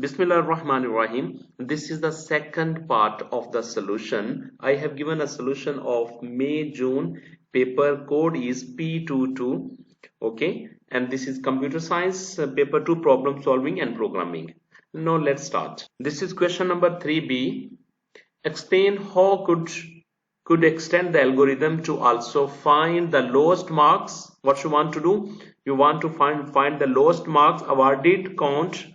Bismillah ar-Rahman ar-Rahim. This is the second part of the solution. I have given a solution of May, June. Paper code is P22. Okay. And this is computer science, paper 2, problem solving and programming. Now let's start. This is question number 3B. Explain how could extend the algorithm to also find the lowest marks. What you want to do? You want to find the lowest marks awarded, count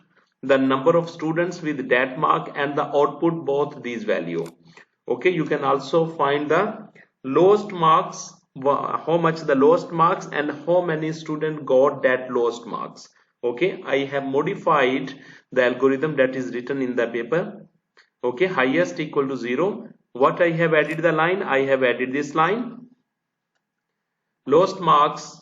the number of students with that mark and the output both these value. Okay, you can also find the lowest marks, how much the lowest marks and how many students got that lowest marks. Okay, I have modified the algorithm that is written in the paper. Okay, highest equal to 0. What I have added the line? I have added this line. Lowest marks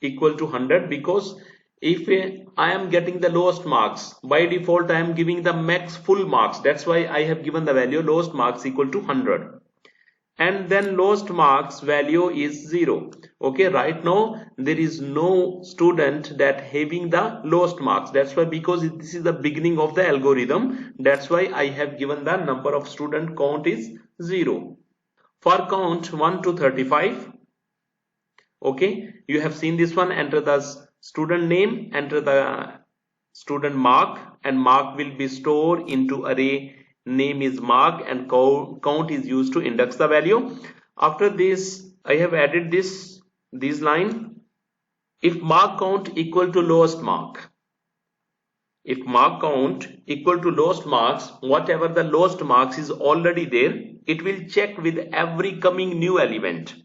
equal to 100, because if I am getting the lowest marks, by default I am giving the max full marks. That's why I have given the value lowest marks equal to 100. And then lowest marks value is 0. Okay, right now there is no student that having the lowest marks. That's why, because this is the beginning of the algorithm, that's why I have given the number of student count is 0. For count 1 to 35, okay, you have seen this one. Enter the student name, enter the student mark, and mark will be stored into array. Name is mark and count is used to index the value. After this, I have added this line. If mark count equal to lowest mark, if mark count equal to lowest marks, whatever the lowest marks is already there, it will check with every coming new element.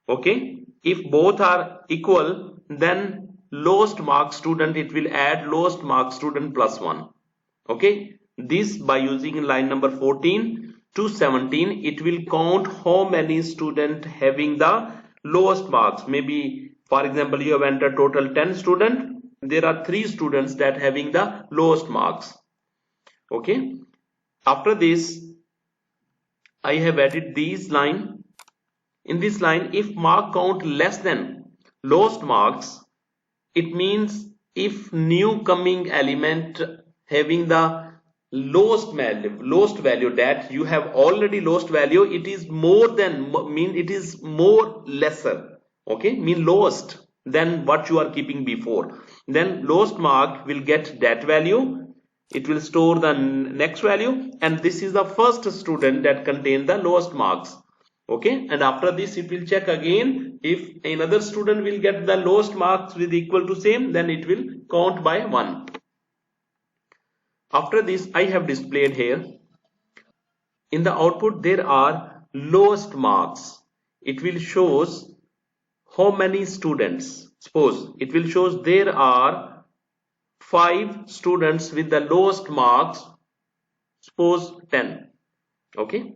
Okay, if both are equal, then lowest mark student, it will add lowest mark student plus 1. Okay, this by using line number 14 to 17, it will count how many students having the lowest marks. Maybe for example you have entered total 10 students, there are 3 students that having the lowest marks. Okay, after this I have added this line. In this line, if mark count less than lowest marks, it means if new coming element having the lowest value that you have already lowest value, it is more than, mean it is more lesser. Okay, mean lowest than what you are keeping before, then lowest mark will get that value. It will store the next value, and this is the first student that contain the lowest marks. Okay, and after this it will check again. If another student will get the lowest marks with equal to same, then it will count by 1. After this, I have displayed here in the output there are lowest marks. It will shows how many students. Suppose it will shows there are 5 students with the lowest marks, suppose 10. Okay,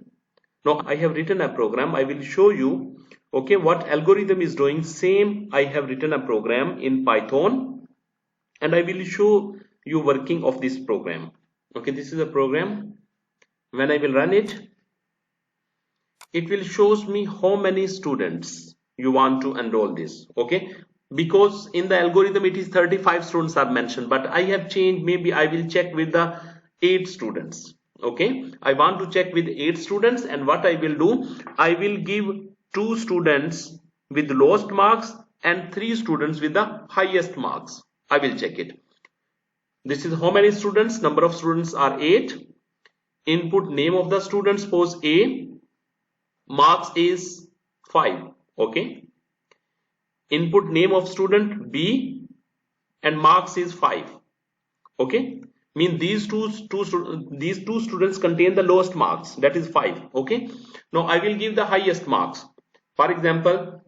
now I have written a program. I will show you, okay, what algorithm is doing. Same, I have written a program in Python, and I will show you working of this program. Okay, this is a program. When I will run it, it will shows me how many students you want to enroll this. Okay, because in the algorithm it is 35 students are mentioned, but I have changed. Maybe I will check with the 8 students. Okay, I want to check with 8 students, and what I will do, I will give 2 students with the lowest marks and 3 students with the highest marks. I will check it. This is how many students. Number of students are 8. Input name of the student, suppose A, marks is 5. Okay, input name of student B, and marks is 5. Okay, mean these two students contain the lowest marks, that is 5. Okay, now I will give the highest marks. For example,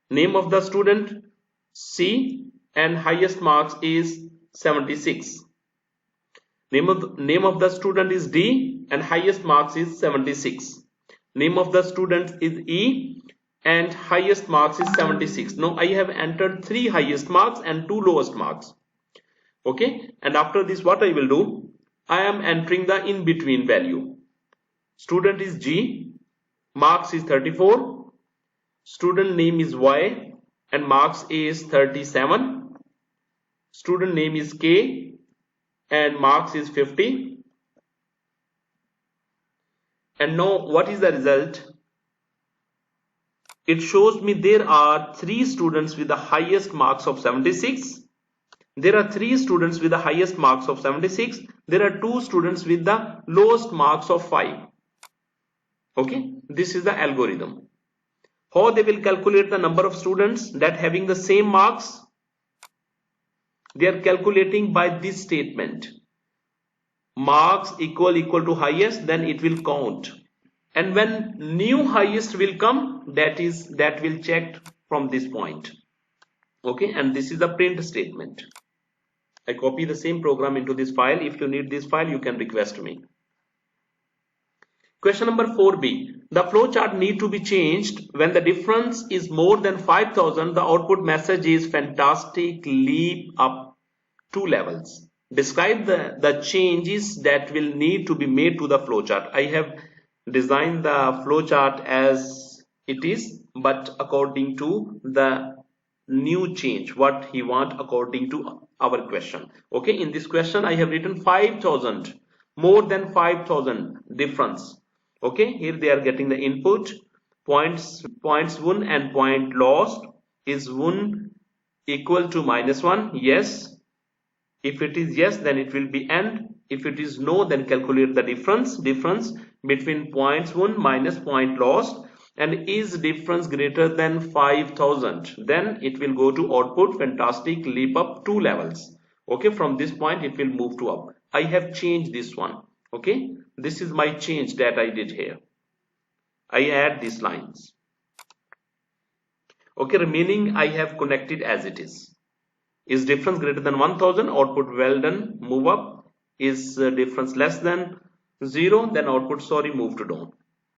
name of the student C, and highest marks is 76. Name of the student is D, and highest marks is 76. Name of the student is E, and highest marks is 76. Now I have entered 3 highest marks and 2 lowest marks. Okay, and after this what I will do, I am entering the in between value. Student is G, marks is 34. Student name is Y, and marks is 37. Student name is K, and marks is 50. And now what is the result? It shows me there are 3 students with the highest marks of 76. There are 3 students with the highest marks of 76. There are 2 students with the lowest marks of 5. Okay, this is the algorithm. How they will calculate the number of students that having the same marks? They are calculating by this statement. Marks equal to highest, then it will count. And when new highest will come, that will check from this point. Okay, and this is the print statement. I copy the same program into this file. If you need this file, you can request me. Question number 4b. The flowchart need to be changed when the difference is more than 5,000. The output message is fantastic leap up 2 levels. Describe the changes that will need to be made to the flowchart. I have designed the flowchart as it is, but according to the new change, what he want according to our question. Okay, in this question I have written 5,000, more than 5,000 difference. Okay, here they are getting the input points won and point lost. Is won equal to -1? Yes. If it is yes, then it will be AND. If it is no, then calculate the difference between points won minus point lost. And is difference greater than 5,000, then it will go to output fantastic leap up 2 levels. Okay, from this point it will move to up. I have changed this one. Okay, this is my change that I did here. I add these lines. Okay, remaining I have connected as it is. Is difference greater than 1,000? Output well done, move up. Is difference less than 0? Then output sorry, move to down.